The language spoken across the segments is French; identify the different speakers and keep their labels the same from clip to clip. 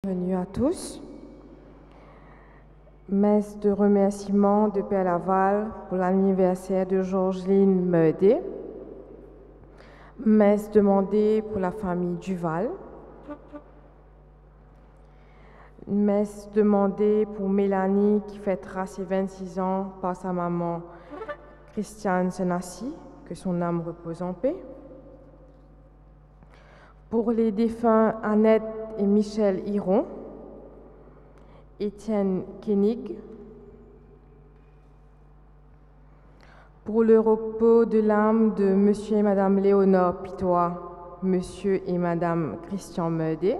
Speaker 1: Bienvenue à tous. Messe de remerciement de Père Laval pour l'anniversaire de Georgeline Meudé. Messe demandée pour la famille Duval. Messe demandée pour Mélanie qui fêtera ses 26 ans par sa maman Christiane Senassi, que son âme repose en paix. Pour les défunts Annette et Michel Hiron, Étienne Koenig. Pour le repos de l'âme de Monsieur et Madame Léonore Pitois, Monsieur et Madame Christian Meudé.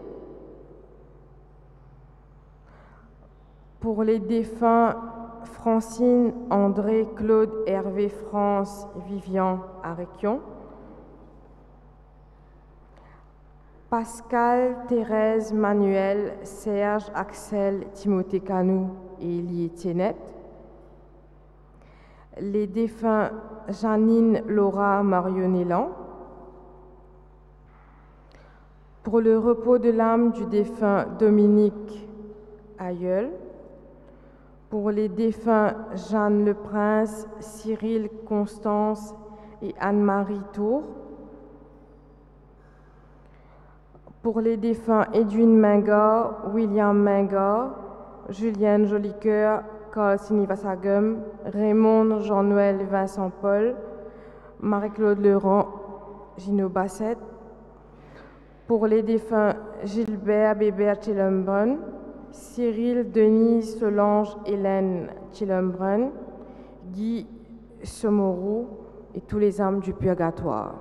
Speaker 1: Pour les défunts Francine, André, Claude, Hervé, France, Vivian, Aréquion. Pascal, Thérèse, Manuel, Serge, Axel, Timothée Canou et Élie Tiennette. Les défunts Janine, Laura, Mario Nélan. Pour le repos de l'âme du défunt Dominique Ailleul. Pour les défunts Jeanne Le Prince, Cyril, Constance et Anne-Marie Tour. Pour les défunts Edwin Mingor, William Mingor, Julienne Jolicoeur, Carl Sinivasagum, Raymond Jean-Noël Vincent Paul, Marie-Claude Leurent, Gino Bassett. Pour les défunts Gilbert Bébert Chilumbrun, Cyril Denise Solange Hélène Chilumbrun, Guy Somorou et tous les âmes du purgatoire.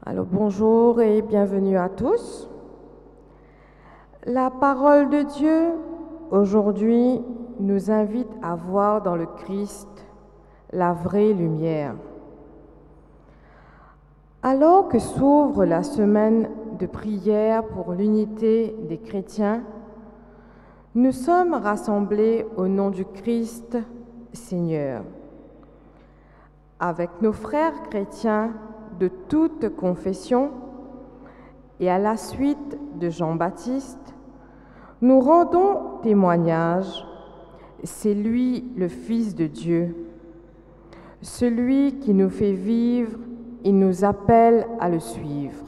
Speaker 1: Alors bonjour et bienvenue à tous. La parole de Dieu aujourd'hui nous invite à voir dans le Christ la vraie lumière. Alors que s'ouvre la semaine de prière pour l'unité des chrétiens, nous sommes rassemblés au nom du Christ Seigneur, avec nos frères chrétiens de toute confession et à la suite de Jean-Baptiste, nous rendons témoignage, c'est lui le Fils de Dieu, celui qui nous fait vivre et nous appelle à le suivre.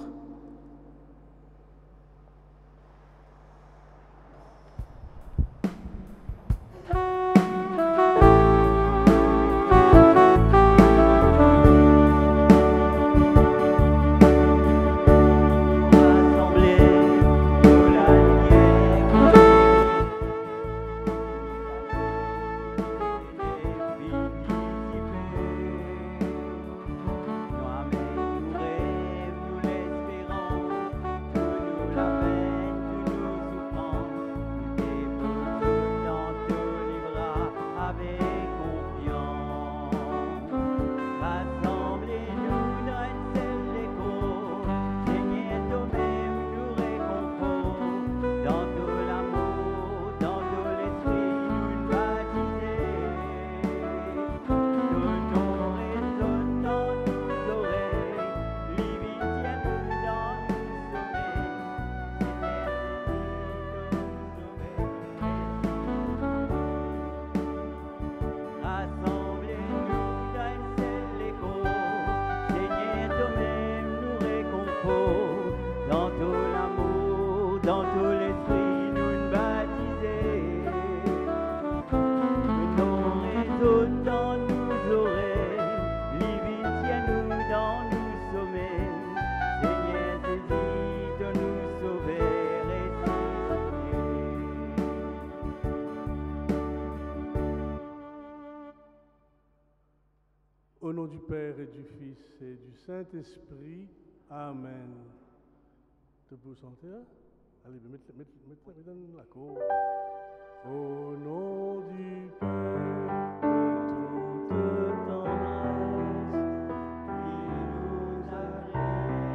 Speaker 2: Au nom du Père et du Fils et du Saint-Esprit. Amen. Tu peux vous sentir là? Allez, mettez dans la cour. Au nom du Père de toute tendresse, qui nous arrive au nom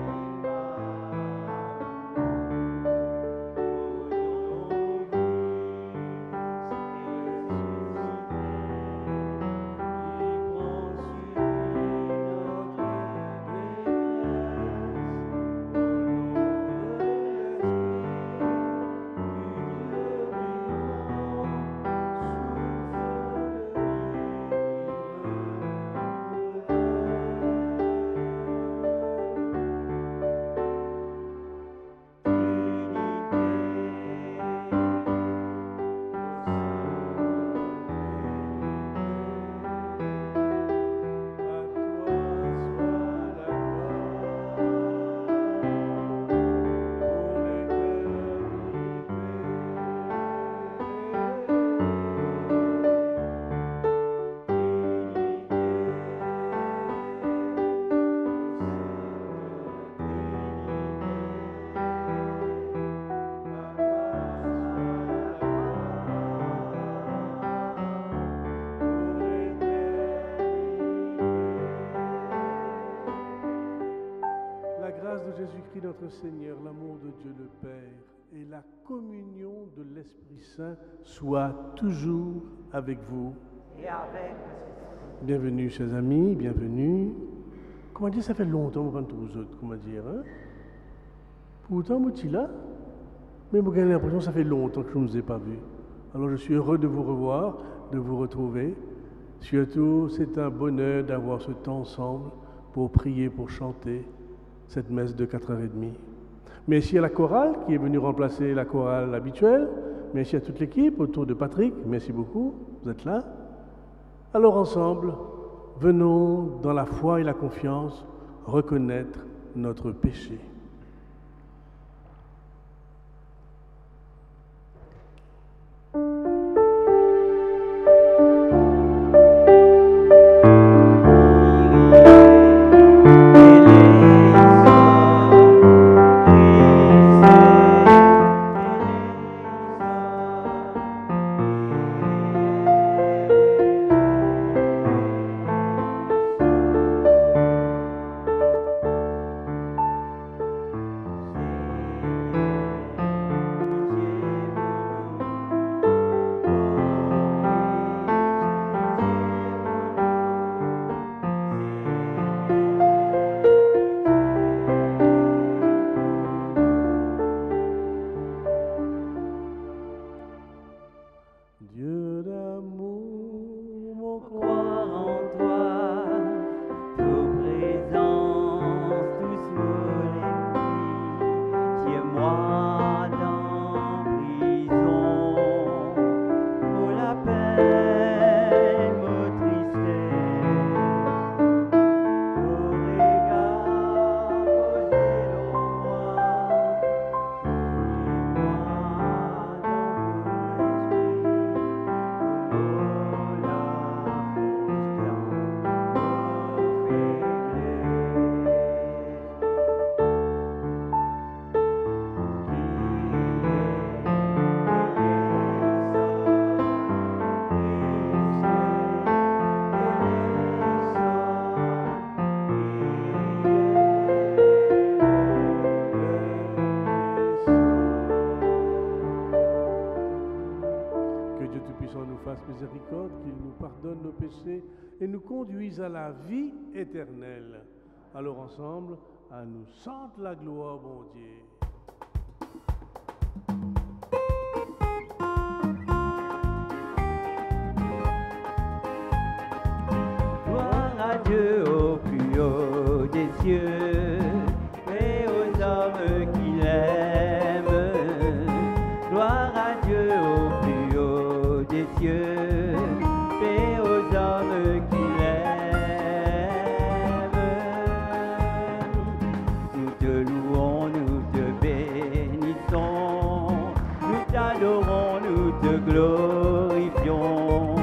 Speaker 2: du Jésus-Christ notre Seigneur, l'amour de Dieu le Père et la communion de l'Esprit Saint soient toujours avec vous.
Speaker 3: Et avec.
Speaker 2: Bienvenue, chers amis, bienvenue. Comment dire, ça fait longtemps que vous vous autres, comment dire, hein? Pourtant, vous êtes là, mais vous avez l'impression que ça fait longtemps que je ne vous ai pas vus. Alors, je suis heureux de vous revoir, de vous retrouver. Surtout, c'est un bonheur d'avoir ce temps ensemble pour prier, pour chanter cette messe de 4h30. Merci à la chorale qui est venue remplacer la chorale habituelle. Merci à toute l'équipe autour de Patrick. Merci beaucoup, vous êtes là. Alors ensemble, venons dans la foi et la confiance reconnaître notre péché. Miséricorde, qu'il nous pardonne nos péchés et nous conduise à la vie éternelle. Alors ensemble, à nous sente la gloire, bon Dieu.
Speaker 3: Gloire à Dieu au plus haut des cieux et aux hommes qui l'aiment. Gloire à Dieu au plus haut des cieux. Et aux hommes qui l'aiment, nous te louons, nous te bénissons, nous t'adorons, nous te glorifions,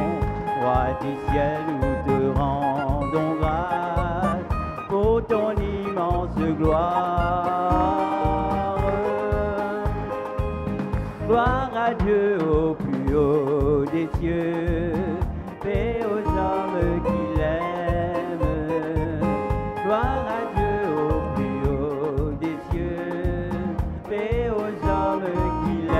Speaker 3: roi du ciel, nous te rendons grâce. gloire. Gloire à Dieu au plus haut des cieux, paix aux hommes qui l'aiment. Gloire à Dieu au plus haut des cieux, paix aux hommes qui l'aiment.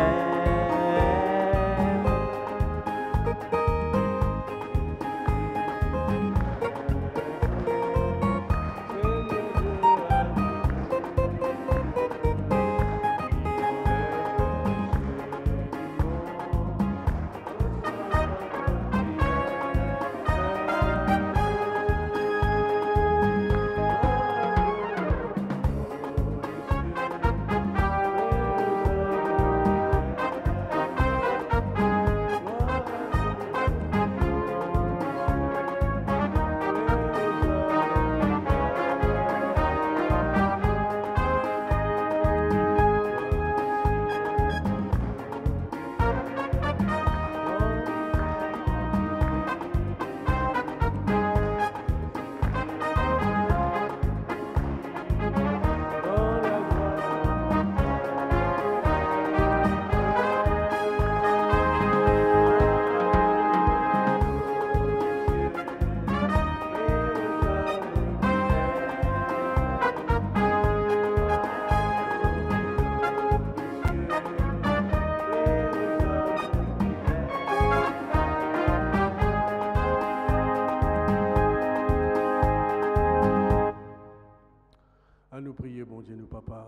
Speaker 2: À nous prier, bon Dieu, nous, Papa.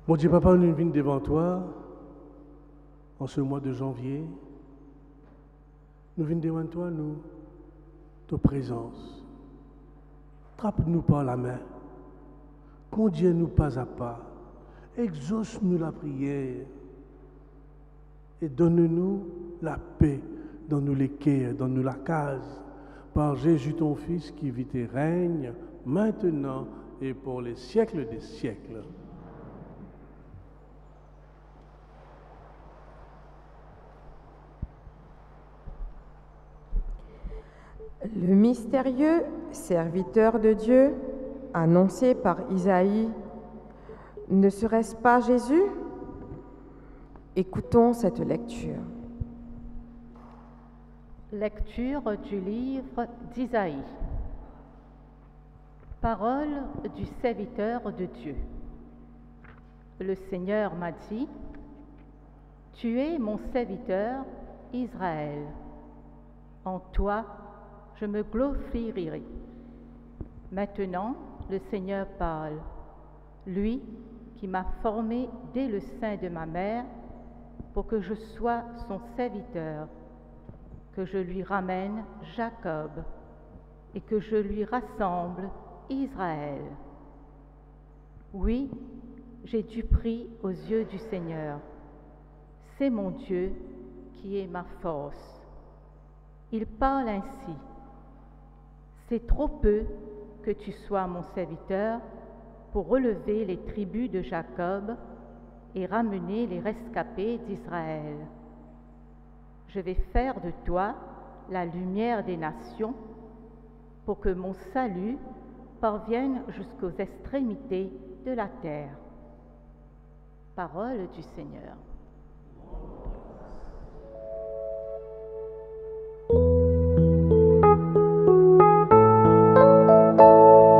Speaker 2: Bon Dieu, Papa, nous venons devant toi en ce mois de janvier. Nous venons devant toi, nous, ta présence. Trappe-nous par la main. Conduis-nous pas à pas. Exauce-nous la prière. Et donne-nous la paix. Donne-nous l'équerre, donne-nous la case. Par Jésus ton Fils qui vit et règne maintenant et pour les siècles des siècles.
Speaker 1: Le mystérieux serviteur de Dieu, annoncé par Isaïe, ne serait-ce pas Jésus? Écoutons cette lecture.
Speaker 4: Lecture du livre d'Isaïe. Parole du serviteur de Dieu. Le Seigneur m'a dit, « Tu es mon serviteur, Israël. En toi, je me glorifierai. » Maintenant, le Seigneur parle, lui qui m'a formé dès le sein de ma mère, pour que je sois son serviteur, que je lui ramène Jacob et que je lui rassemble Israël. Oui, j'ai du prix aux yeux du Seigneur. C'est mon Dieu qui est ma force. Il parle ainsi. C'est trop peu que tu sois mon serviteur pour relever les tribus de Jacob et ramener les rescapés d'Israël. Je vais faire de toi la lumière des nations pour que mon salut parvienne jusqu'aux extrémités de la terre. Parole du Seigneur.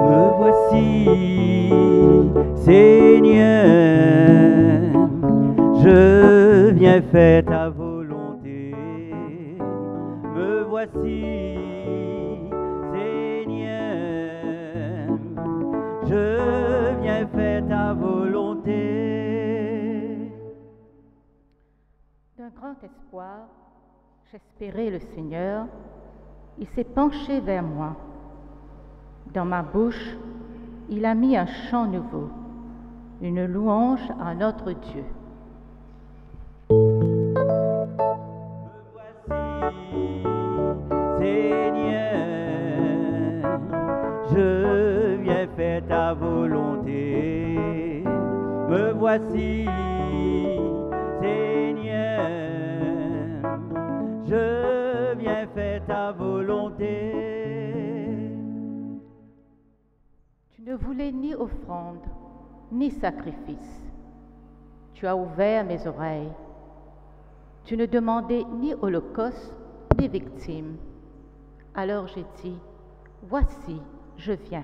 Speaker 3: Me voici, Seigneur, je viens faire ta volonté. Me voici, Seigneur, je viens faire ta volonté.
Speaker 4: D'un grand espoir, j'espérais le Seigneur. Il s'est penché vers moi. Dans ma bouche, il a mis un chant nouveau, une louange à notre Dieu.
Speaker 3: Seigneur, je viens faire ta volonté. Me voici, Seigneur, je viens faire ta volonté.
Speaker 4: ne voulais ni offrande, ni sacrifice. Tu as ouvert mes oreilles. Tu ne demandais ni holocauste, ni victime. Alors j'ai dit, voici, je viens.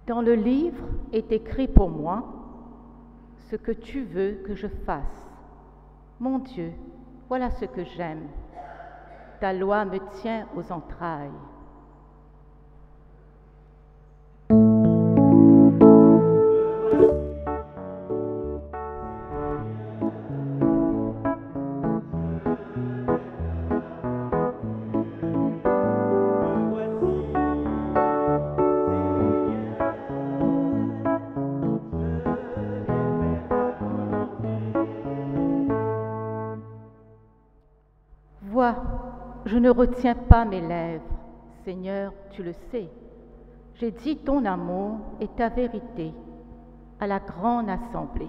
Speaker 4: Dans le livre est écrit pour moi ce que tu veux que je fasse. Mon Dieu, voilà ce que j'aime. Ta loi me tient aux entrailles. Vois, je ne retiens pas mes lèvres. Seigneur, tu le sais. J'ai dit ton amour et ta vérité à la grande assemblée.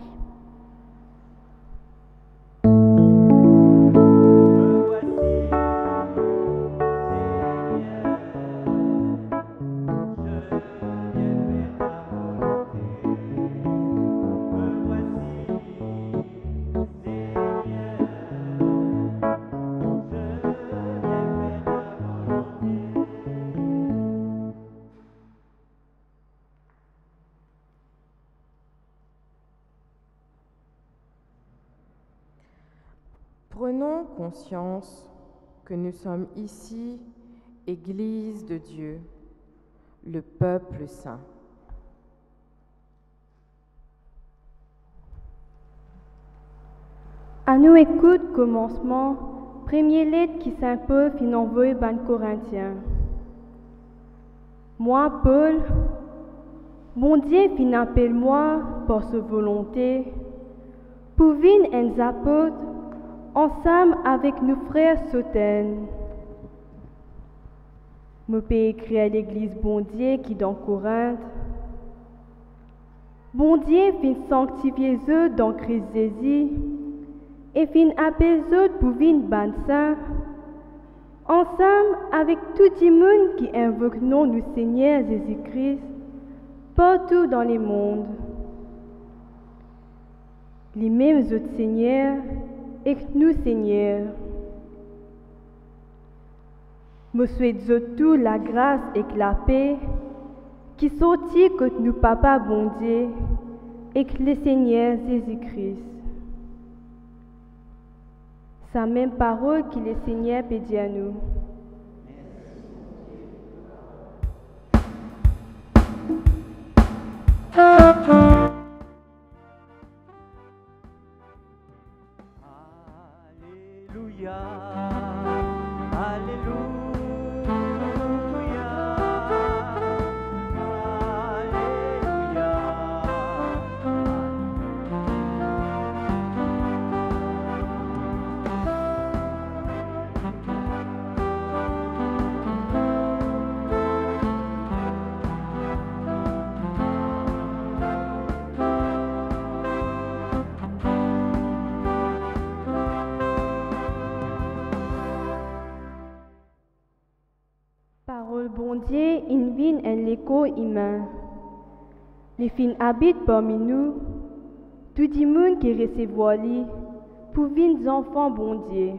Speaker 1: Prenons conscience que nous sommes ici, Église de Dieu, le peuple saint.
Speaker 5: À nous écoute commencement, première lettre qui Saint Paul fin envoyé ban Corinthiens. Moi, Paul, bon Dieu fin appelle moi par sa volonté, pour venir en apôtres ensemble avec nos frères sautaines. Me peux écrire à l'église bon Dieu qui dans Corinthe. Bon Dieu fin sanctifier eux dans Christ Jésus et fin appeler eux pour venir ban saint, ensemble avec tout le monde qui invoque nom du Seigneur Jésus-Christ partout dans le monde. Les mêmes autres Seigneurs et nous, Seigneur. Me souhaite tout la grâce et la paix qui sortit que nous, Papa bon Dieu, et que le Seigneur Jésus-Christ. Sa même parole que le Seigneur peut dire à nous.
Speaker 3: Alléluia, Alléluia,
Speaker 5: Parole bon Dieu, in vin en l'écho humain. Les fins habitent parmi nous, tout le monde qui recevoir lui, pour vins enfants bon Dieu.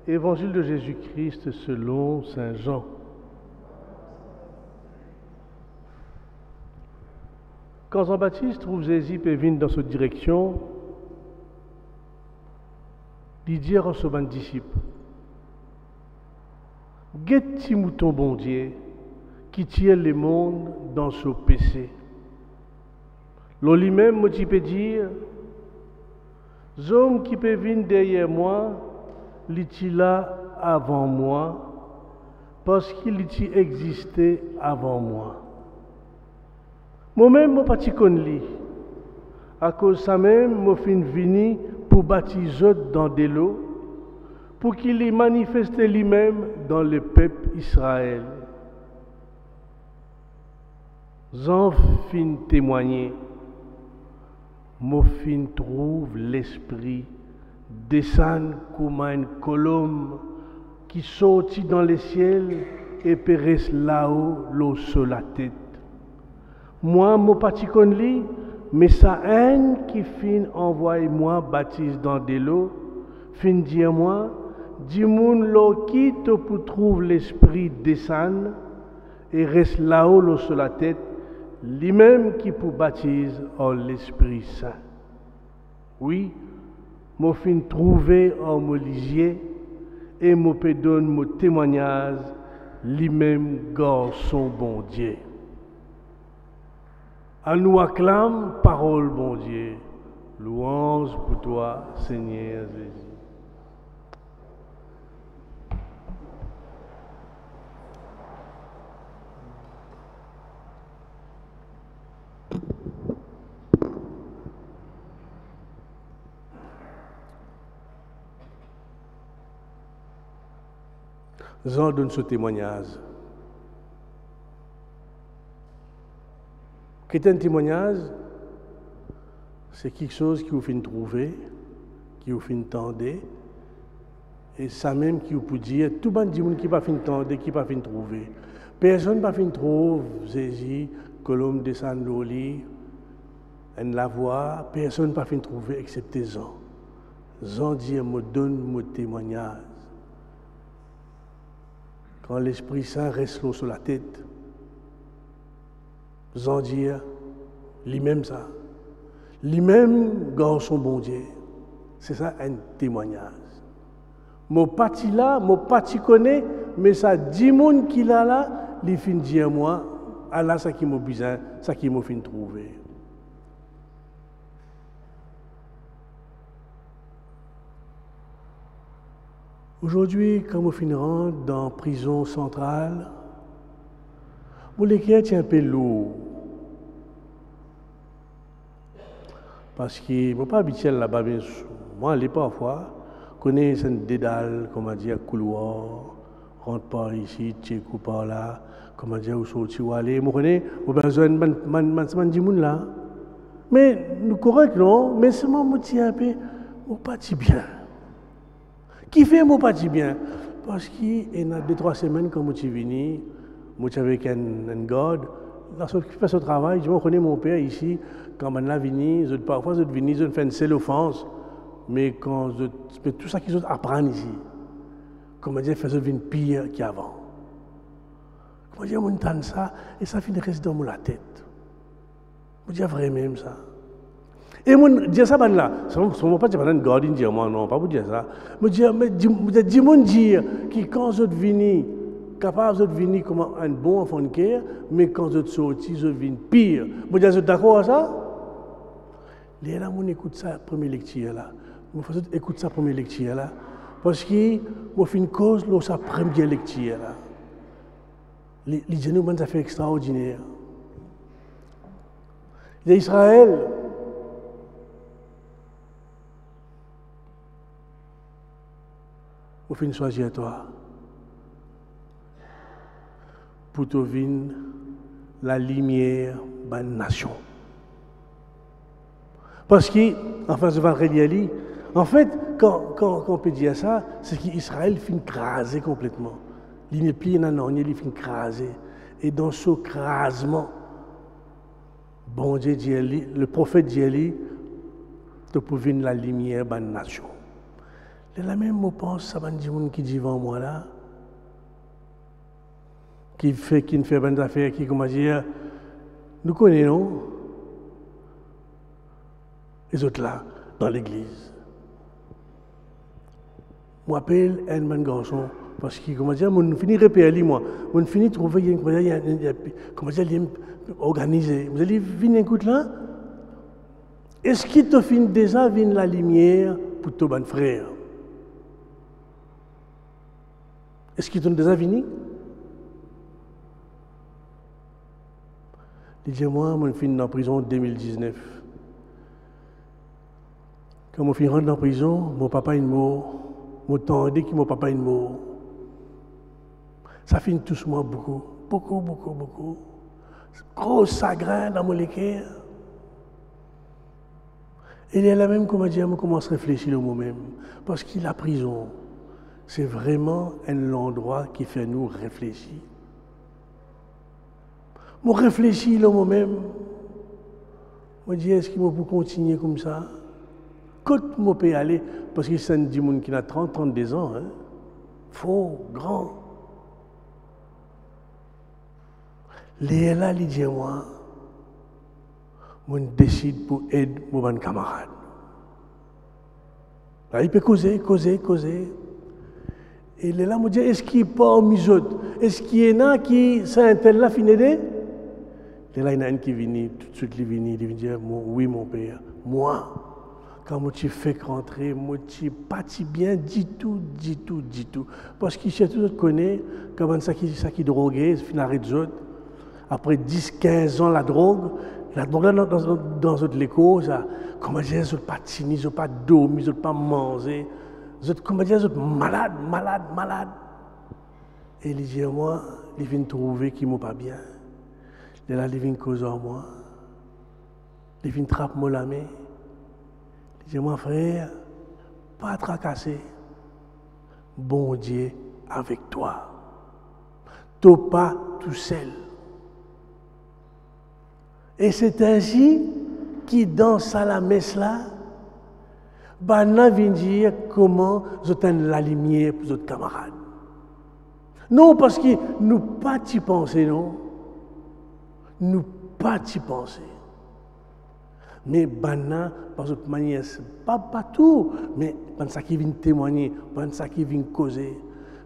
Speaker 2: Évangile de Jésus-Christ selon saint Jean. Quand Jean-Baptiste trouve Jésus et vient dans cette direction, il dit à ses disciples, « Guette ti mouton bon Dieu qui tire le monde dans ce péché. » L'on lui-même, moi, tu peux dire, « Zom qui peut venir derrière moi, il là avant moi, parce qu'il existait avant moi. » Moi-même, je ne suis pas connu. À cause de ça même, je suis venu pour baptiser dans de l'eau, pour qu'il y manifeste lui-même dans le peuple Israël. J'en fin témoigner, je fin trouve l'esprit descendre comme une colombe qui sortit dans le ciel et périsse là-haut l'eau sur la tête. Moi, je ne suis pas connu, mais ça haine qui fin envoie moi baptise dans de l'eau, fin dire moi, dis moun l'eau quitte pour trouver l'esprit descendre et reste là-haut l'eau sur la tête, lui-même qui pour baptise en l'Esprit Saint. Oui, je fin trouver en mon lisier et je peux donner mon témoignage, lui-même garçon bon Dieu. À nous acclame parole bon Dieu. Louange pour toi, Seigneur Jésus. Jean donne ce témoignage. Qu'est un témoignage? C'est quelque chose qui vous fait trouver, qui vous fait entendre, et ça même qui vous peut dire, tout le monde dit qui pas fait entendre, qui pas fait trouver. Personne pas fait trouver, Jésus, que l'homme descend au lit, et la voix, personne pas fait trouver, excepté Jean. Jean dit, me donne mon témoignage. Quand l'Esprit Saint reste sur la tête, Jean dit, lui-même ça, lui-même garçon bon Dieu, c'est ça un témoignage. Mon parti là, mon parti connaît, mais ça dit moun qui l'a là, il fin dire moi, Allah ça qui m'a besoin, ça qui m'a fin trouver. Aujourd'hui, quand je finis dans la prison centrale, mon l'écrire est un peu lourd. Parce que je ne suis pas habitué là-bas, mais moi, je parfois, je connais un dédale, comment dire, couloir, rentre par ici, check ou par là, comment dire, où sortir, où aller. Je connais, je besoin de monde là. Mais nous correct, non? Mais c'est moi, je suis un peu, je pas bien. Qui fait mon pas bien? Parce qu'il y a 2-3 semaines quand je suis venu, je suis avec un garde, lorsque je fais ce travail, je connais mon père ici, quand je suis venu, parfois je suis venu, je fais une seule offense, mais quand tout ça qu'ils apprennent ici, comment dire, je fais pire qu'avant. Comment dire, je entends ça, et ça finit rester dans la tête. Je dis vraiment ça. Et je dis ça, là, ce n'est pas un gardien dire moi, non, pas pour dire ça. Je dis que quand je viens, capable de venir comme un bon enfant de cœur, mais quand je sorti, je viens pire. Je dis d'accord à ça? Là, on écoute ça, première lecture là. On écoute ça, première lecture là. Parce que je fais une cause de sa première lecture là. Les gens, ça fait extraordinaire. Israël, au fin choisir toi pour te venir la lumière de la nation. Parce que, enfin, je vais relire, en fait, quand on peut dire ça, c'est qu'Israël finit craser complètement. Il n'est plus un an, il finit craser. Et dans ce crasement, bon Dieu dit, le prophète dit, tu peux venir la lumière de la nation. De la même, je pense, ça va dire qui dit devant moi là, qui ne fait pas d'affaires, qui, comment dire, nous connaissons les autres là, dans l'église. Je m'appelle un garçon, parce que, comment dire, je finis de repérer, moi, je finis de trouver, comment dire, organisé. Vous allez venir écouter là? Est-ce qu'il te finit déjà venir la lumière pour ton bon frère? Est-ce qu'il te déjà venu? Il dit, moi, je suis en prison en 2019. Quand je suis rentré en prison, mon papa est mort. Je m'attendais que mon papa est mort. Ça finit tous moi beaucoup. Gros chagrin dans mon cœur. Et il y a la même, comment dire, je commence à réfléchir au moi-même. Parce que la prison, c'est vraiment un endroit qui fait nous réfléchir. Je réfléchis au moi-même. Je me dis, est-ce qu'il peut continuer comme ça? Quand je peux aller, parce que c'est un monde qui a 30, 32 ans, hein? Faux, grand. Léla, il dit moi, je décide pour aider mon camarade. Là, il peut causer. Et Léla me dit, est-ce qu'il peut en autres? Est-ce qu'il y en a qui, c'est un tel là, fini d'aider? Léla, il y en a un qui vient, tout de suite, il vient dire, oui, mon père, moi, quand je suis fait rentrer, je ne suis pas bien du tout. Parce que je tout connaît, comment ça qui drogué, fin arrête les autres. Après 10-15 ans, la drogue là, dans l'école, comment dire, ils n'ont pas tenu, ils n'ont pas dormi, ils n'ont pas mangé. Comment dire, ils sont malades. Et il dit, moi, ils viennent trouver qu'ils ne m'ont pas bien. Et là, ils viennent causer en moi. Ils viennent trapper moi la main. Il dit, mon frère, pas tracasser. Bon Dieu avec toi. T'es pas tout seul. Et c'est ainsi qu'il danse à la messe là, Bana vient dire comment vous avez la lumière pour votre camarade. Non, parce que nous pas y penser, non. Nous pas y penser. Mais Bana, par votre manière, pas tout, mais par ça qui vient témoigner, par ça qui vient causer,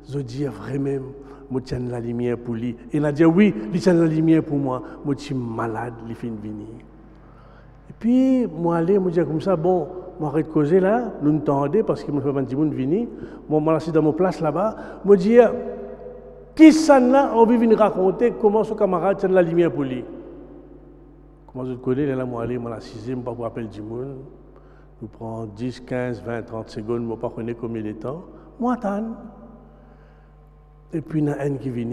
Speaker 2: je dis vraiment, je tiens la lumière pour lui. Et il a dit oui, il tient la lumière pour moi, je suis malade, il fait venir. Et puis, moi, je me dis comme ça, bon, je m'arrête de causer là, nous nous tendons parce que je ne fais pas de venir. Moi, je suis dans mon place là-bas, je me dis, qui ça là, on veut venir raconter comment ce camarade tient la lumière pour lui. Comment je le connais, là, moi, je suis dans la 6e, je ne pas appeler du monde. Nous prenons 10, 15, 20, 30 secondes, je ne sais pas combien de temps. Moi, j'attends. Et puis, il y a un qui vient.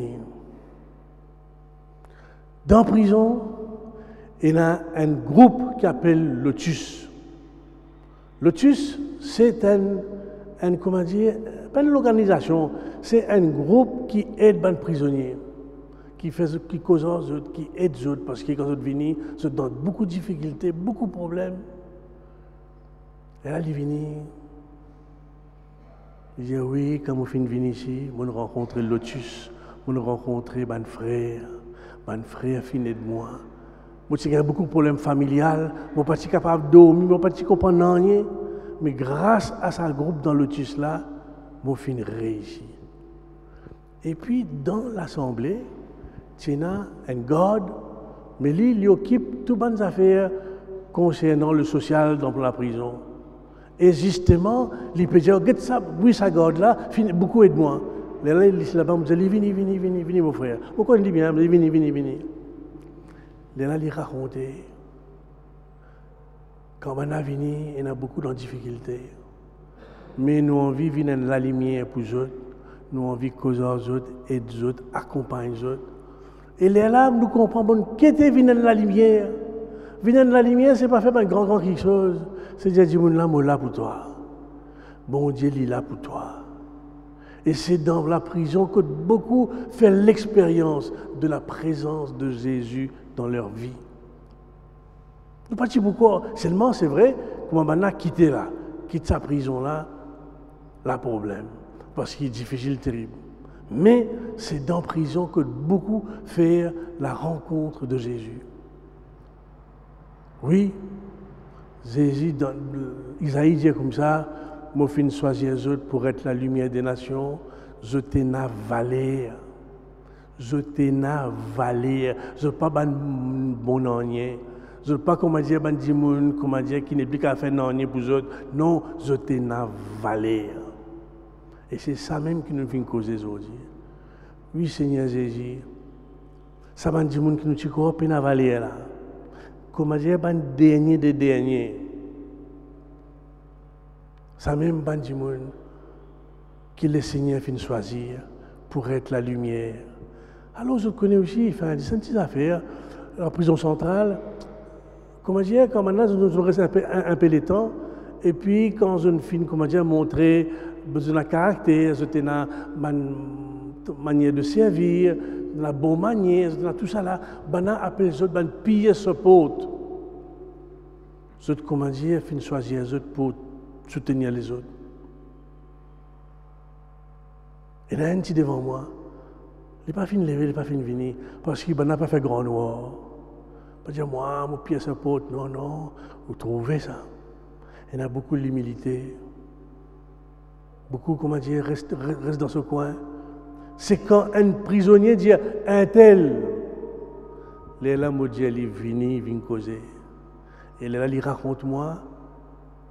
Speaker 2: Dans la prison, il y a un groupe qui s'appelle Lotus. Lotus, c'est comment dire, pas une organisation, c'est un groupe qui aide les prisonniers, qui cause aux autres, qui aide les autres, parce que quand ils viennent, ils ont beaucoup de difficultés, beaucoup de problèmes. Et là, ils viennent. Il dit oui, quand je viens ici, je rencontre Lotus, je rencontre mon frère fini de moi. J'ai beaucoup de problèmes familiales, je ne suis pas capable de dormir, je ne suis pas comprendre rien. Mais grâce à ce groupe dans Lotus là, je suis réussi. Et puis dans l'assemblée, il y a un garde, mais lui, il occupe toutes les affaires concernant le social dans la prison. Et justement, il peut dire, regarde ça, oui, ça garde là, beaucoup aide-moi. Là, il dit là-bas, il dit, viens, mon frère. Pourquoi il dit bien, viens. Là, il raconte, quand on a venu, il y a beaucoup de difficultés. Mais nous avons envie de venir la lumière pour les autres, nous avons envie de causer aux autres, aider les autres, accompagner les autres. Et là, nous comprenons, qu'est-ce que venir la lumière? Venir de la lumière, ce n'est pas faire un grand quelque chose. C'est dire, Dieu, là, moi là pour toi. Bon Dieu, il est là pour toi. Et c'est dans la prison que beaucoup font l'expérience de la présence de Jésus dans leur vie. Nous ne sais pas pourquoi. Seulement, c'est vrai, comment on a quitté là, quitte sa prison là, le problème, parce qu'il est difficile, terrible. Mais c'est dans la prison que beaucoup font la rencontre de Jésus. Oui, Jésus, dans Isaïe dit comme ça, moi fin choisir les autres pour être la lumière des nations, je t'ai na valer. Je t'ai na valer. Je ne pas bon ennui. Je ne pas comment dire ban dimoun, comment dire qui n'est plus qu'à faire ennui pour les autres. Non, je t'ai na valer. Et c'est ça même qui nous vient causer aujourd'hui. Oui, Seigneur Jésus, ça ban dimoun qui nous tue quoi peine à valer là. Comment dire ban dernier des derniers. Ça même ban dimoun que le Seigneur vient choisir pour être la lumière. Alors je connais aussi, il fait des petites affaires, la prison centrale. Comment dire, quand maintenant je reste un peu les temps, et puis quand je finis, comment dire, montrer besoin de caractère, je tenais ma manière de servir, la bonne manière, tout ça là, bana appelle les autres, ban piller ce pote. Les autres, comment dire, fin choisir les autres pour soutenir les autres. Et là, un petit devant moi, il n'est pas fini de lever, il n'est pas fini de venir, parce qu'il n'a pas fait grand noir. Pas dire, moi, mon pied, c'est un pote. Non, non, vous trouvez ça. Il y a beaucoup d'humilité. Beaucoup, comment dire, reste dans ce coin. C'est quand un prisonnier dit, un tel, les là, me dit, il vient causer. Et là, il raconte moi,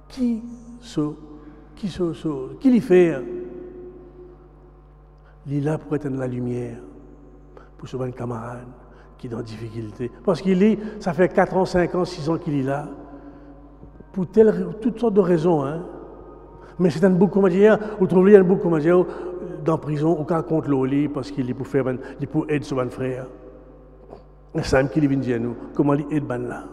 Speaker 2: qui l'y fait. Il est là pour être dans la lumière, pour ce bon camarade qui est en difficulté. Parce qu'il est, ça fait 4 ans, 5 ans, 6 ans qu'il est là, pour toutes sortes de raisons. Hein. Mais c'est un bouc, comment dire, vous trouvez un bouc, comment dire, dans la prison, au cas contre l'oli, parce qu'il est pour faire, il est pour aider son frère. C'est ça qui vient dire nous, comment il aide ban là.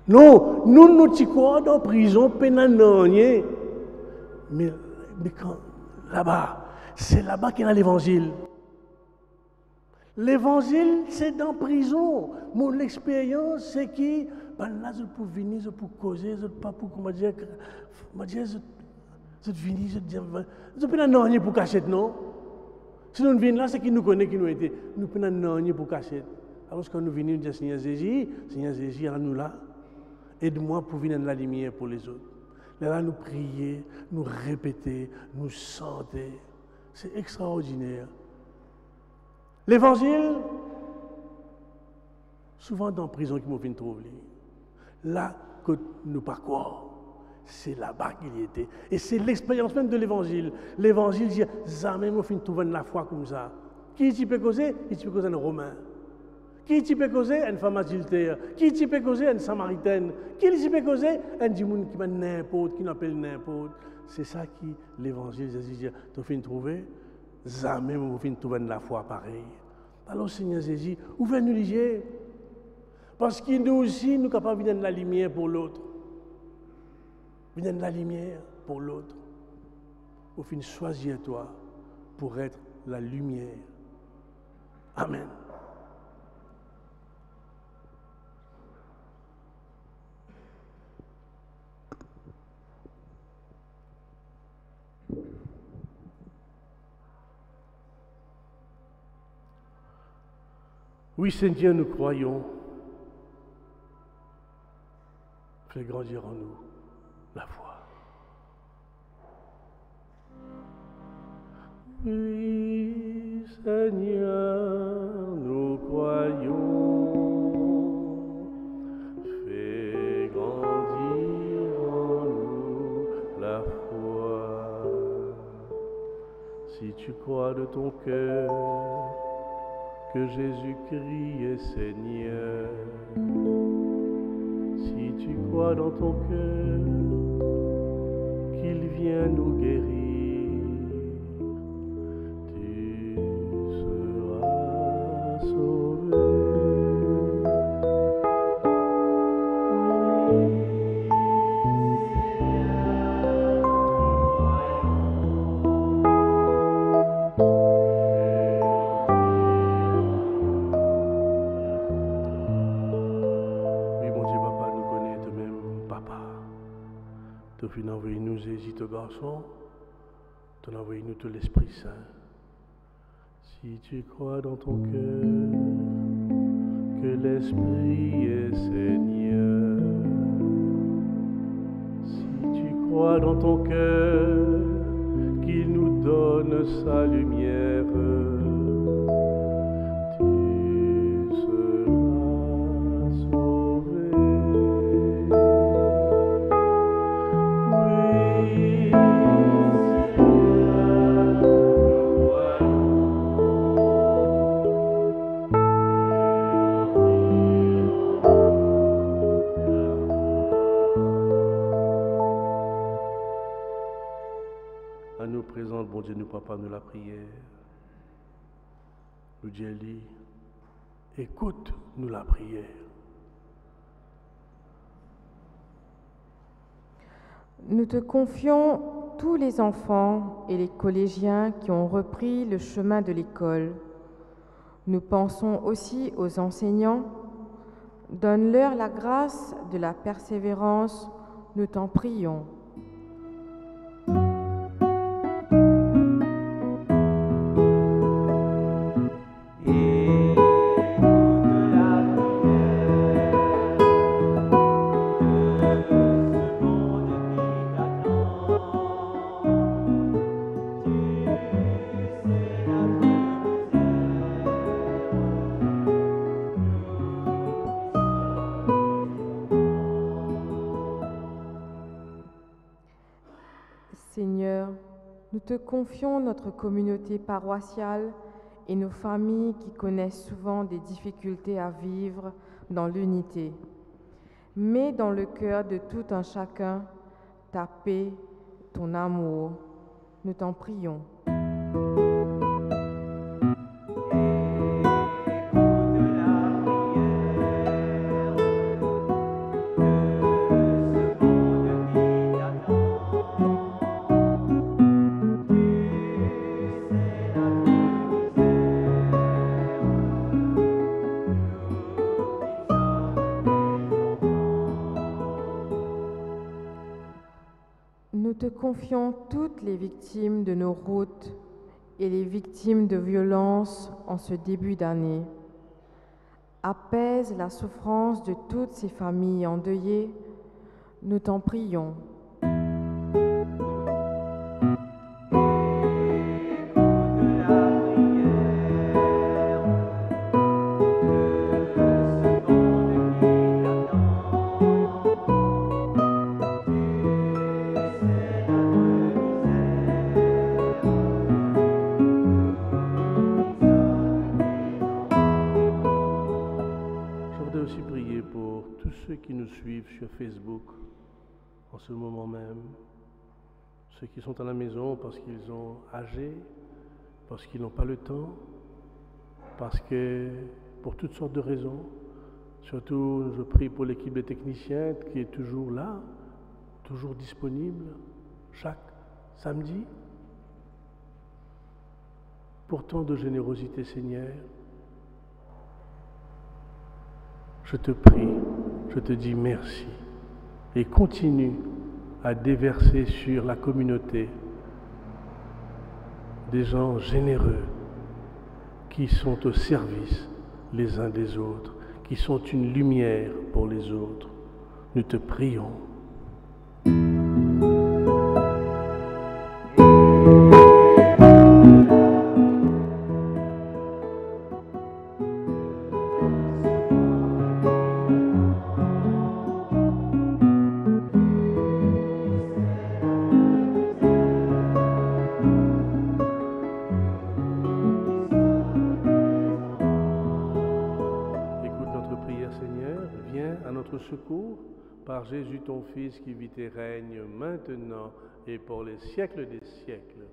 Speaker 2: Non, nous t'y croyons dans la prison, pénanonier. Mais quand, là-bas, c'est là-bas qu'il y a l'évangile. L'évangile, c'est dans la prison. Mon expérience, c'est que là, je peux venir, je peux causer, je ne peux pas pour, comment dire, je venir, je dis, je peux pas pour cacher, non? Si nous venons là, c'est qu'il nous connaît, qui nous était. Nous ne pouvons pas pour cacher. Alors, quand nous venons, nous disons, Seigneur Jésus, nous là, aide-moi pour venir dans la lumière pour les autres. Là, nous prier, nous répéter, nous chanter. C'est extraordinaire. L'évangile, souvent dans la prison qui m'ont fait trouver, là que nous pas croire, c'est là-bas qu'il y était. Et c'est l'expérience même de l'évangile. L'évangile dit, jamais m'ont fait trouver la foi comme ça. Qui peut causer? Qui peut causer un Romain? Qui peut causer une femme adultère? Qui peut causer une Samaritaine? Qui peut causer un dimoun qui m'a n'importe, qui n'appelle n'importe? C'est ça qui, l'évangile, Jésus dit, tu fais trouver, jamais vous faites trouver la foi pareille. Alors, Seigneur Jésus, ouvrez-nous les yeux. Parce que nous aussi, nous sommes capables de venir de la lumière pour l'autre. Venir de la lumière pour l'autre. Au fin, choisir toi pour être la lumière. Amen. Oui, Seigneur, nous croyons. Fais grandir en nous la foi. Oui, Seigneur, nous croyons. Fais grandir en nous la foi. Si tu crois de ton cœur que Jésus-Christ est Seigneur, si tu crois dans ton cœur qu'il vient nous guérir, tu seras sauvé. Tu finis envoyer nous Jésus, ton garçon. T'en as envoyé nous tout l'Esprit Saint. Si tu crois dans ton cœur que l'Esprit est Seigneur, si tu crois dans ton cœur qu'il nous donne sa lumière, tu seras sauvé. Oui, à nous présente, bon Dieu, nous papa, nous la prière. Nous Dieu lit, écoute nous la prière.
Speaker 1: Nous te confions tous les enfants et les collégiens qui ont repris le chemin de l'école. Nous pensons aussi aux enseignants. Donne-leur la grâce de la persévérance, nous t'en prions. Seigneur, nous te confions notre communauté paroissiale et nos familles qui connaissent souvent des difficultés à vivre dans l'unité. Mets dans le cœur de tout un chacun ta paix, ton amour. Nous t'en prions. Nous te confions toutes les victimes de nos routes et les victimes de violences en ce début d'année. Apaise la souffrance de toutes ces familles endeuillées, nous t'en prions.
Speaker 2: Qui nous suivent sur Facebook en ce moment même, ceux qui sont à la maison parce qu'ils sont âgés, parce qu'ils n'ont pas le temps, parce que pour toutes sortes de raisons. Surtout, je prie pour l'équipe des techniciens qui est toujours là, toujours disponible, chaque samedi. Pour tant de générosité, Seigneur, je te prie, je te dis merci et continue à déverser sur la communauté des gens généreux qui sont au service les uns des autres, qui sont une lumière pour les autres. Nous te prions. Secours par Jésus ton Fils qui vit et règne maintenant et pour les siècles des siècles.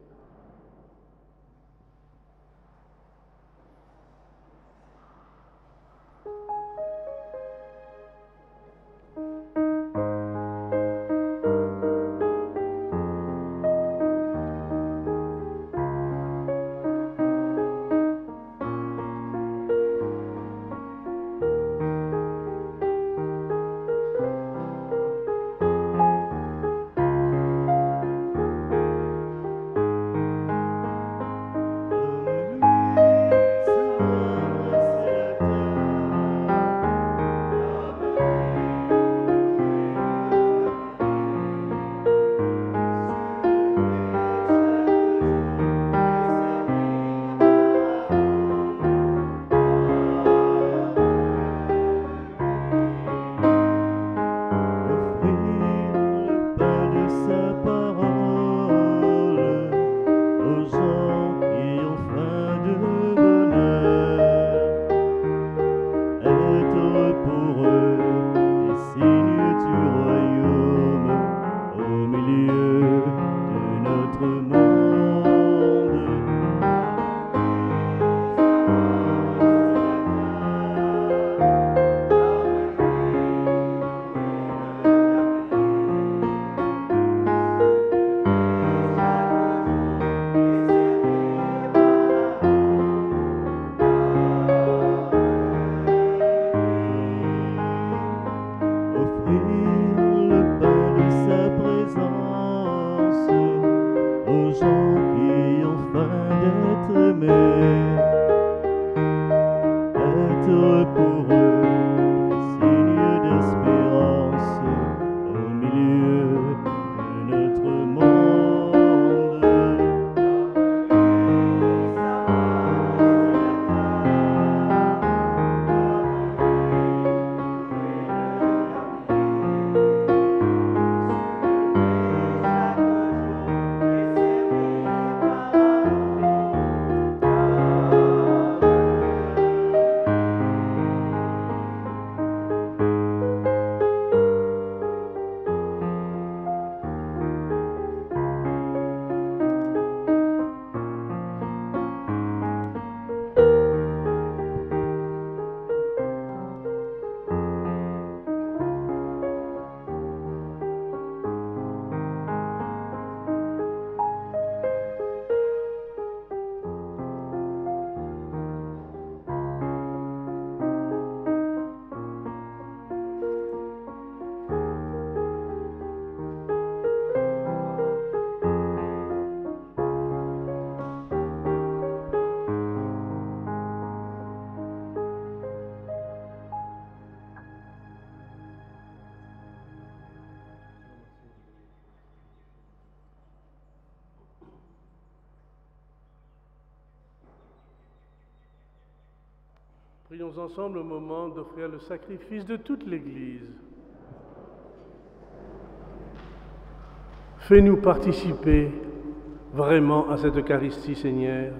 Speaker 2: Prions ensemble au moment d'offrir le sacrifice de toute l'Église. Fais-nous participer vraiment à cette Eucharistie, Seigneur,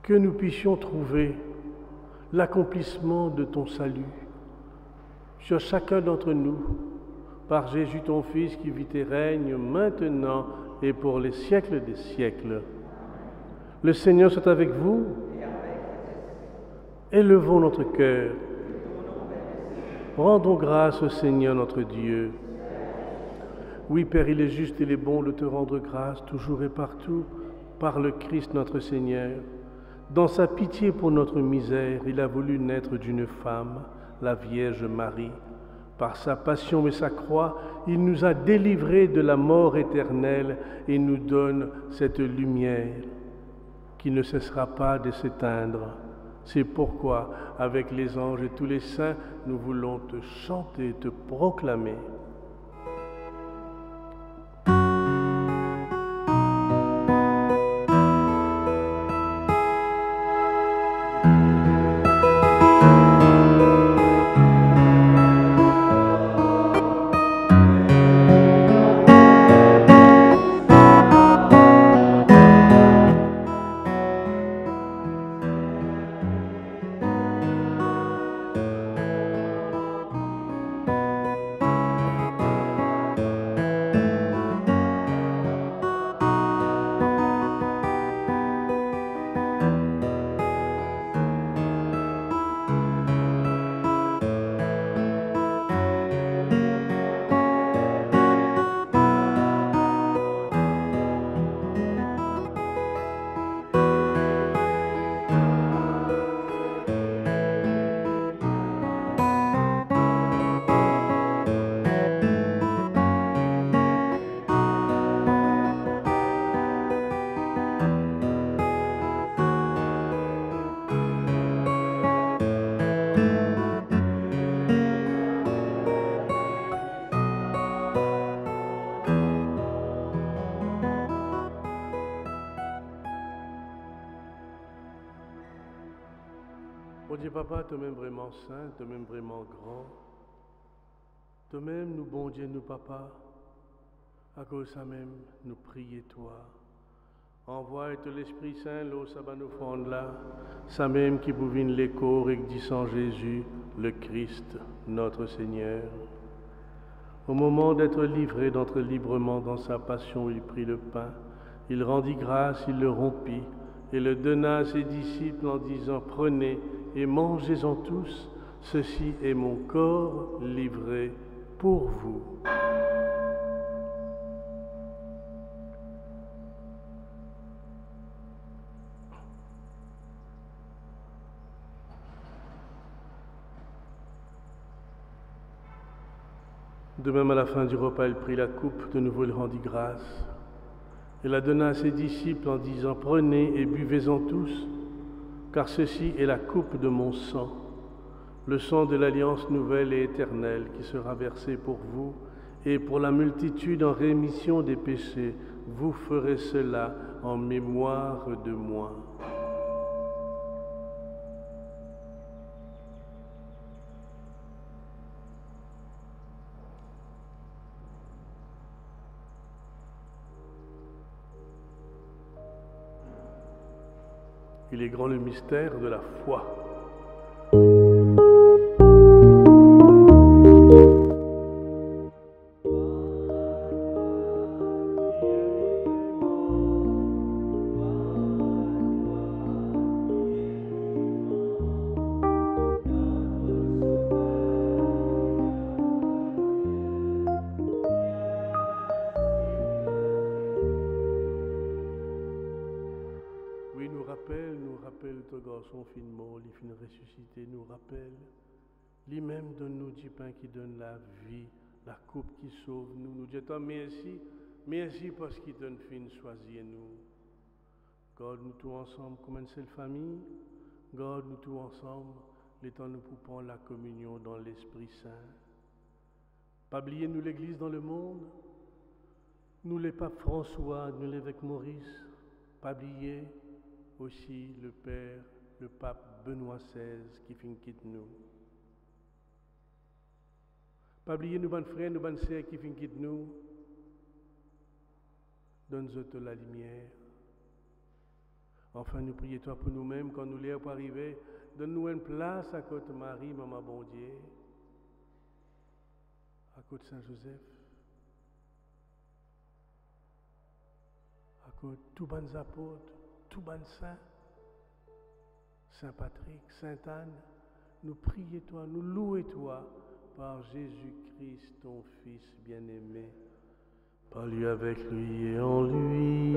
Speaker 2: que nous puissions trouver l'accomplissement de ton salut sur chacun d'entre nous, par Jésus ton Fils qui vit et règne maintenant et pour les siècles des siècles. Le Seigneur soit avec vous. Élevons notre cœur. Rendons grâce au Seigneur notre Dieu. Oui, Père, il est juste et il est bon de te rendre grâce toujours et partout par le Christ notre Seigneur. Dans sa pitié pour notre misère, il a voulu naître d'une femme, la Vierge Marie. Par sa passion et sa croix, il nous a délivrés de la mort éternelle et nous donne cette lumière qui ne cessera pas de s'éteindre. C'est pourquoi, avec les anges et tous les saints, nous voulons te chanter, te proclamer. Bon Dieu Papa, toi-même vraiment saint, toi-même vraiment grand, toi-même nous bon Dieu nous Papa, à cause de ça même nous prions toi. Envoie tout l'Esprit Saint, l'eau sabbat nous fonde là, ça même qui pouvait l'écho et qui dit sans Jésus, le Christ, notre Seigneur. Au moment d'être livré, d'entrer librement dans sa passion, il prit le pain, il rendit grâce, il le rompit et le donna à ses disciples en disant, prenez et mangez-en tous, ceci est mon corps livré pour vous. De même, à la fin du repas, il prit la coupe, de nouveau il rendit grâce, et la donna à ses disciples en disant, prenez et buvez-en tous, car ceci est la coupe de mon sang, le sang de l'alliance nouvelle et éternelle qui sera versé pour vous et pour la multitude en rémission des péchés. Vous ferez cela en mémoire de moi. Il est grand le mystère de la foi. Ton garçon fin mort, il fin ressuscité, nous rappelle, lui-même donne-nous du pain qui donne la vie, la coupe qui sauve nous. Nous disons merci, merci parce qu'il donne fin, choisir nous. Garde-nous tous ensemble comme une seule famille, garde-nous tous ensemble, les temps nous pouvons la communion dans l'Esprit Saint. Pas oublier nous l'Église dans le monde, nous les papes François, nous l'évêque Maurice, pas oublier aussi le Père, le pape Benoît XVI qui fin quitte nous. Pas oublier nous, bonnes frères, nous, bonnes sœurs qui fin quitte nous. Donne-nous la lumière. Enfin, nous prions toi pour nous-mêmes quand nous l'air pour arriver. Donne-nous une place à côté de Marie, Maman bon Dieu, à côté de Saint-Joseph, à côté de tous les bons apôtres, tous les bons saints, Saint Patrick, Sainte Anne. Nous prions toi, nous louons toi par Jésus-Christ, ton Fils bien-aimé, par lui, avec lui et en lui.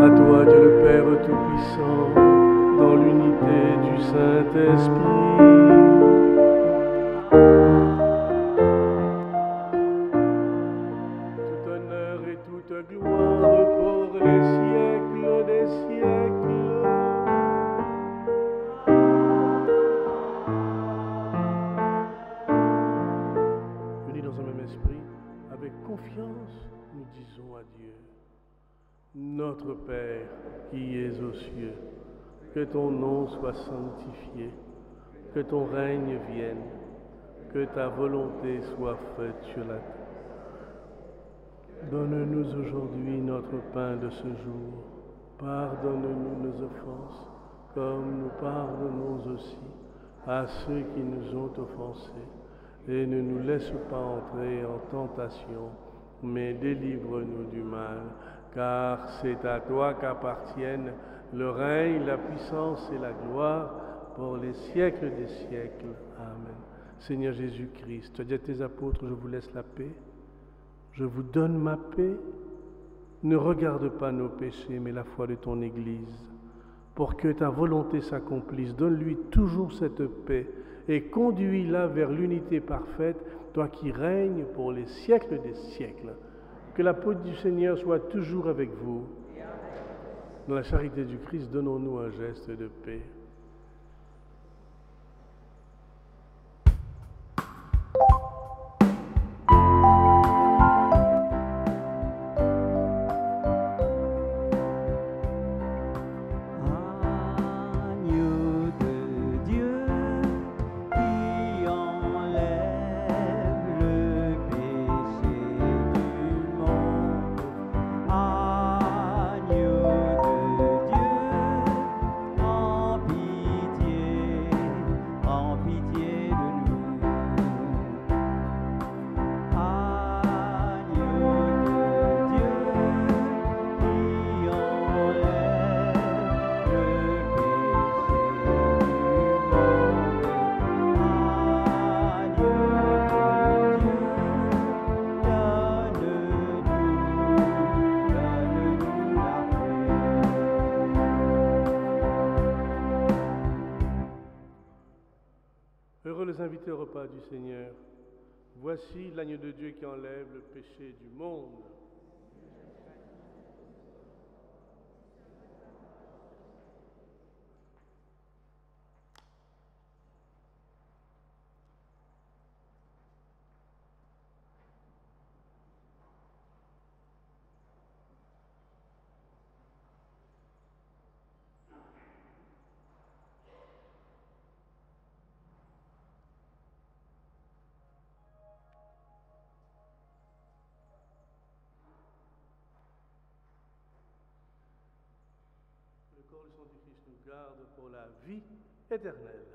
Speaker 2: À toi, Dieu le Père Tout-Puissant, dans l'unité du Saint-Esprit. Tout honneur et toute gloire pour les siècles des siècles. Unis dans un même esprit, avec confiance, nous disons à Dieu. Notre Père qui es aux cieux, que ton nom soit sanctifié, que ton règne vienne, que ta volonté soit faite sur la terre. Donne-nous aujourd'hui notre pain de ce jour. Pardonne-nous nos offenses, comme nous pardonnons aussi à ceux qui nous ont offensés. Et ne nous laisse pas entrer en tentation, mais délivre-nous du mal. Car c'est à toi qu'appartiennent le règne, la puissance et la gloire pour les siècles des siècles. Amen. Seigneur Jésus-Christ, tu as dit à tes apôtres, je vous laisse la paix, je vous donne ma paix. Ne regarde pas nos péchés, mais la foi de ton Église. Pour que ta volonté s'accomplisse, donne-lui toujours cette paix et conduis-la vers l'unité parfaite, toi qui règnes pour les siècles des siècles. Que la paix du Seigneur soit toujours avec vous. Dans la charité du Christ, donnons-nous un geste de paix. Heureux les invités au repas du Seigneur. Voici l'agneau de Dieu qui enlève le péché du monde. Le corps du sang du Christ nous garde pour la vie éternelle.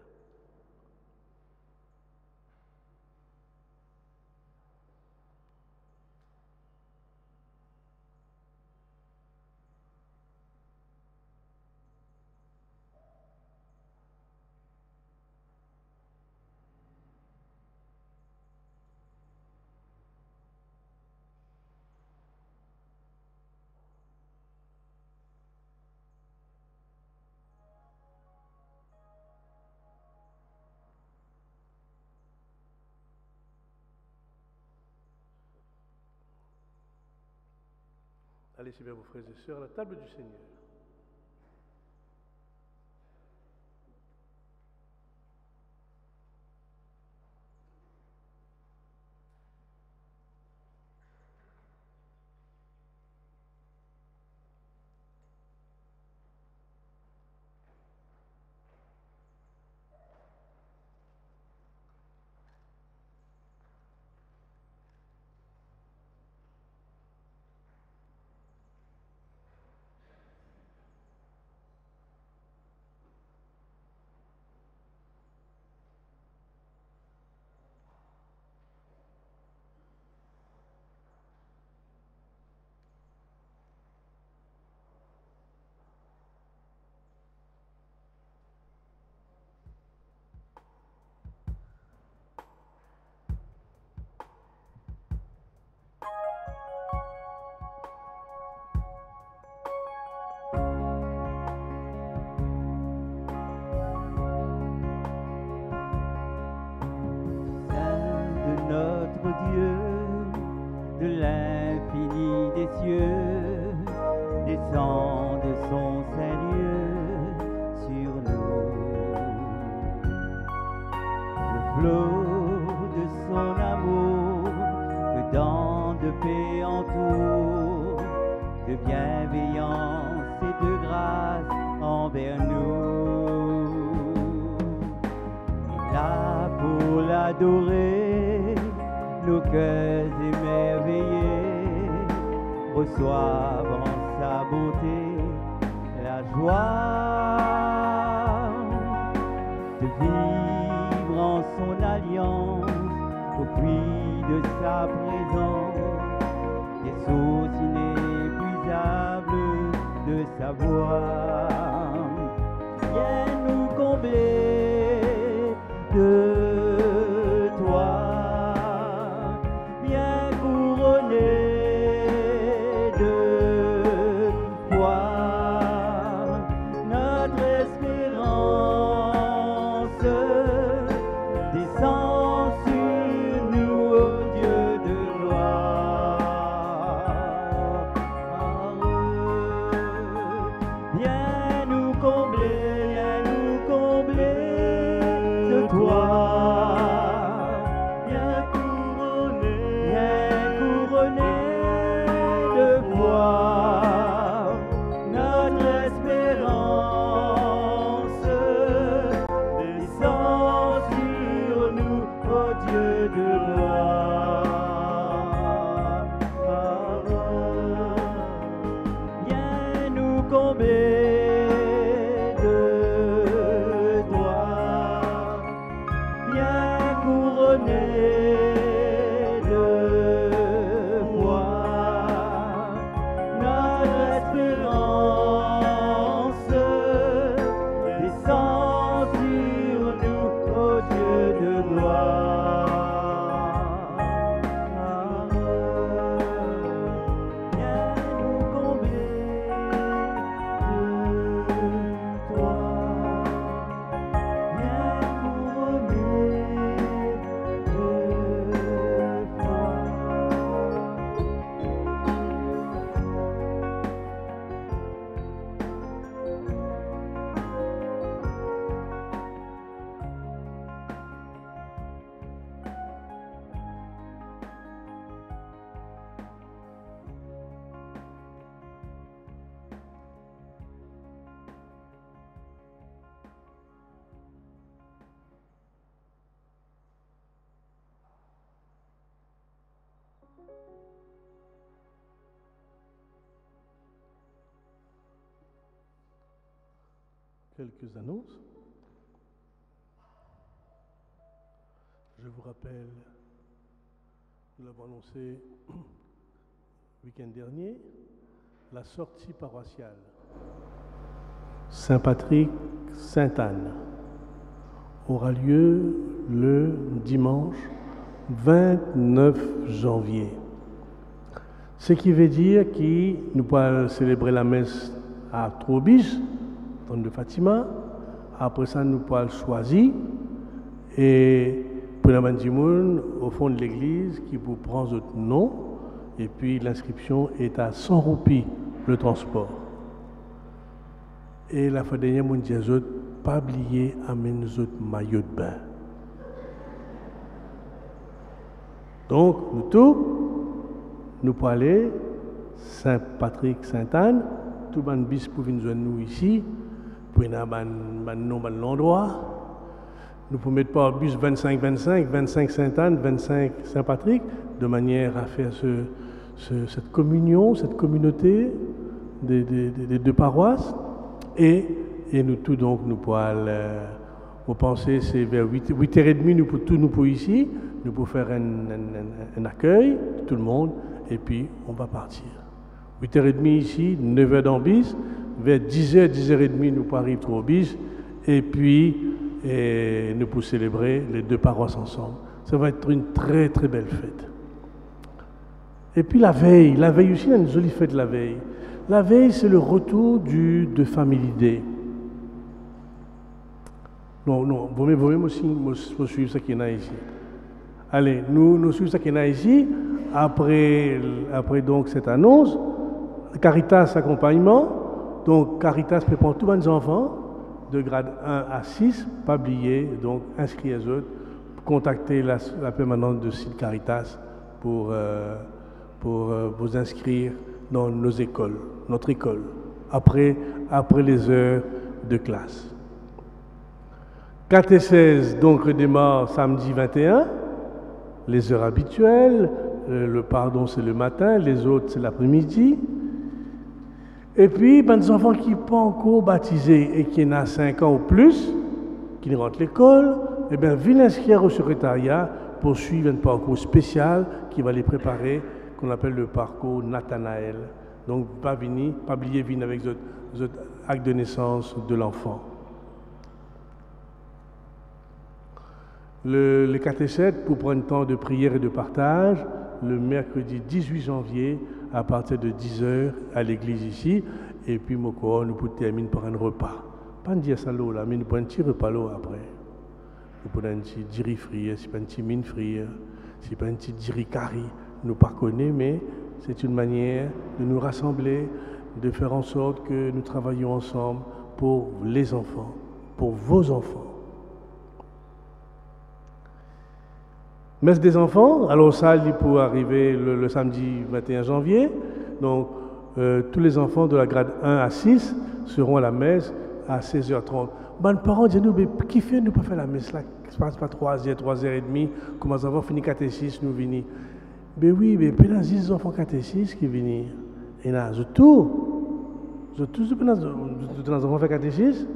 Speaker 2: Allez, c'est bien, vos frères et sœurs, à la table du Seigneur.
Speaker 3: notre Dieu, de l'infini des cieux, descend de son Saint-Lieu sur nous. Le flot de son amour que dans de paix entoure, de bienveillance et de grâce envers nous. Et là pour l'adorer, nos cœurs émerveillés reçoivent en sa bonté la joie de vivre en son alliance au puits de sa présence, des sources inépuisables de sa voix. Viens nous combler de toi, viens couronner de foi notre espérance. Descends sur nous, ô Dieu de gloire. Viens nous combler de toi. Viens couronner de foi notre espérance. Descends sur nous, ô Dieu de gloire. Viens nous combler de toi. Viens couronner de foi notre espérance. Descends sur nous, ô Dieu de gloire. Viens nous combler de toi. Viens couronner de foi.
Speaker 2: Quelques annonces. Je vous rappelle, nous l'avons annoncé le week-end dernier, la sortie paroissiale Saint-Patrick, Sainte-Anne aura lieu le dimanche 29 janvier. Ce qui veut dire que nous pourrons célébrer la messe à Trobis, de Fatima. Après ça, nous pourrons choisir et pour la monde au fond de l'église qui vous prend votre nom. Et puis l'inscription est à 100 roupies le transport. Et la fois dernière, mon Dieu, pas oublier amener nos autres maillots de bain. Donc, nous tous, nous pouvons aller Saint-Patrick, Sainte-Anne, tout le monde bis pour venir nous ici, pour nous avoir l'endroit. Nous pouvons mettre par bus 25-25, 25 Sainte-Anne, 25 Saint-Patrick, de manière à faire cette communion, cette communauté des deux paroisses. Et nous tous, donc, nous pouvons vous pensez, c'est vers 8h30, nous pouvons ici, nous pouvons faire un accueil de tout le monde, et puis on va partir. 8h30 ici, 9h dans bis, vers 10h, 10h30, nous pouvons arriver au bis, et puis nous pouvons célébrer les deux paroisses ensemble. Ça va être une très très belle fête. Et puis la veille aussi, il y a une jolie fête la veille. La veille, c'est le retour de Family Day. Non, vous-même aussi, suivre ce qu'il y en a ici. Allez, nous suivons ce qu'il y a ici. Après donc cette annonce, Caritas accompagnement. Donc Caritas prépare tous les enfants de grade 1 à 6, pas oublier, donc inscrire les autres, contacter la permanente de site Caritas pour vous inscrire dans nos écoles, notre école, après les heures de classe. Catéchèse donc redémarre samedi 21, les heures habituelles, le pardon c'est le matin, les autres c'est l'après-midi. Et puis, des enfants qui ne sont pas encore baptisés et qui ont 5 ans ou plus, qui rentrent à l'école, eh bien, viennent inscrire au secrétariat pour suivre un parcours spécial qui va les préparer, qu'on appelle le parcours Nathanaël. Donc, pas oublier venir avec votre acte de naissance de l'enfant. Les catéchètes pour prendre temps de prière et de partage, le mercredi 18 janvier à partir de 10h à l'église ici, et puis nous terminons par un repas. Pas un dire ça là, mais nous prenons un petit repas là après. Nous prenons un petit diri frit, si pas un petit mine frit, si pas un petit diri curry, nous ne connaissons pas, mais c'est une manière de nous rassembler, de faire en sorte que nous travaillons ensemble pour les enfants, pour vos enfants. Messe des enfants, alors ça, il pour arriver le samedi 21 janvier. Donc, tous les enfants de la grade 1 à 6 seront à la messe à 16h30. Les parents disent, mais qui fait nous pas faire la messe là? Ce n'est pas 3h, 3h30, comme les enfants finissent catéchisme, nous venons. Mais oui, mais il y a 10 enfants catéchisme qui viennent. Et là, je tous les enfants faire catéchisme.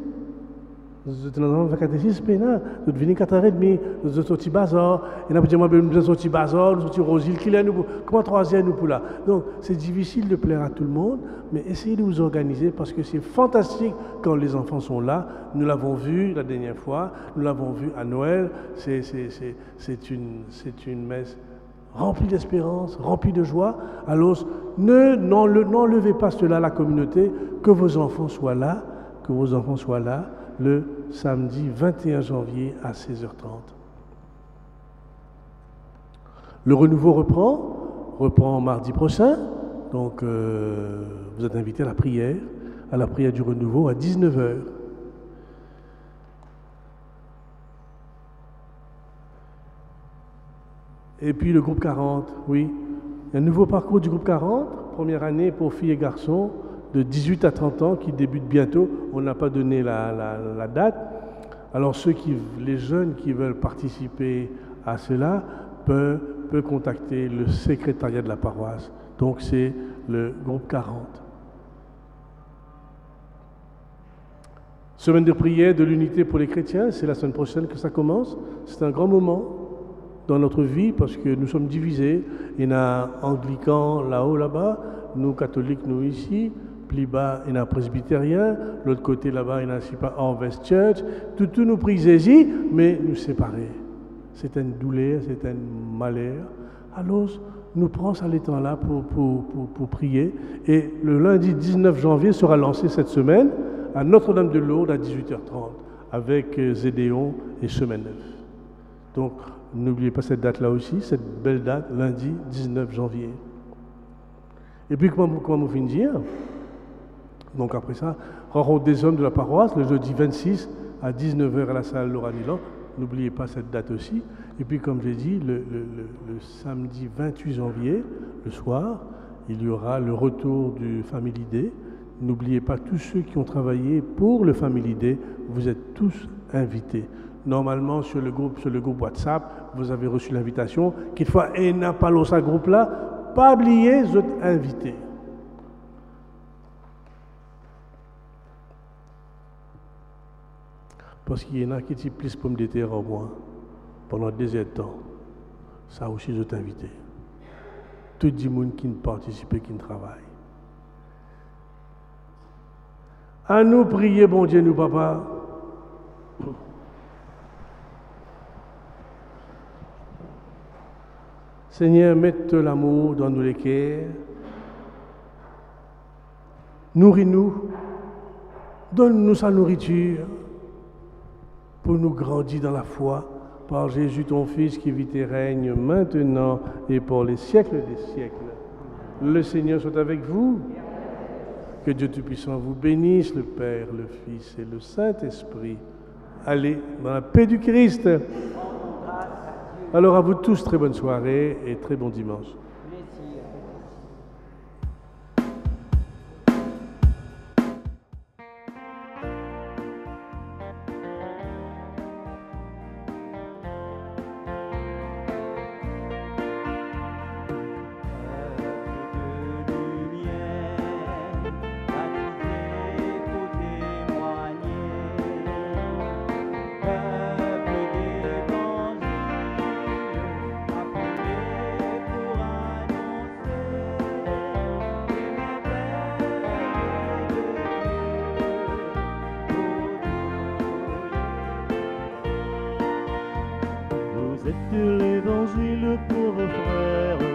Speaker 2: Nous avons fait catéchisme, nous venons 4h30, nous sommes sortis bazar, et nous avons sorti bazar, nous sommes sortis rosile, comment 3h nous pour là. Donc c'est difficile de plaire à tout le monde, mais essayez de vous organiser parce que c'est fantastique quand les enfants sont là. Nous l'avons vu la dernière fois, nous l'avons vu à Noël, c'est une messe remplie d'espérance, remplie de joie. Alors n'enlevez pas cela à la communauté, que vos enfants soient là, le samedi 21 janvier à 16h30. Le renouveau reprend mardi prochain. Donc, vous êtes invités à la prière du renouveau à 19h. Et puis le groupe 40, oui. Il y a un nouveau parcours du groupe 40, première année pour filles et garçons, de 18 à 30 ans qui débute bientôt. On n'a pas donné la date. Alors les jeunes qui veulent participer à cela peuvent contacter le secrétariat de la paroisse. Donc c'est le groupe 40. Semaine de prière de l'unité pour les chrétiens, c'est la semaine prochaine que ça commence. C'est un grand moment dans notre vie parce que nous sommes divisés. Il y en a anglicans là-haut, là-bas, nous catholiques, nous ici. Plus bas, il y a un presbytérien, l'autre côté là-bas, il y a un Harvest Church. Tout nous prisez-y, mais nous séparer. C'est une douleur, c'est un malheur. Alors, nous prenons ça les temps-là pour prier. Et le lundi 19 janvier sera lancé cette semaine à Notre-Dame-de-Lourdes à 18h30 avec Zédéon et Chemin Neuf. Donc, n'oubliez pas cette date-là aussi, cette belle date, lundi 19 janvier. Et puis, comment vous finir? Donc après ça, rencontre des hommes de la paroisse, le jeudi 26 à 19h à la salle Laura Nilan. N'oubliez pas cette date aussi. Et puis comme j'ai dit, le samedi 28 janvier, le soir, il y aura le retour du Family Day. N'oubliez pas, tous ceux qui ont travaillé pour le Family Day, vous êtes tous invités. Normalement, sur le groupe WhatsApp, vous avez reçu l'invitation. Qu'il fois, et n'a pas l'autre groupe-là, pas oublier, vous êtes invités. Parce qu'il y en a qui ont plus pommes de terre en moins pendant des heures de temps. Ça aussi, je t'invite. Tout le monde qui ne participe, qui ne travaille. À nous prier, bon Dieu, nous, papa. Seigneur, mette l'amour dans nos cœurs. Nourris-nous. Donne-nous sa nourriture pour nous grandir dans la foi, par Jésus ton Fils qui vit et règne maintenant et pour les siècles des siècles. Le Seigneur soit avec vous. Que Dieu Tout-Puissant vous bénisse, le Père, le Fils et le Saint-Esprit. Allez dans la paix du Christ. Alors à vous tous, très bonne soirée et très bon dimanche.
Speaker 3: Vous êtes l'évangile pour vos frères.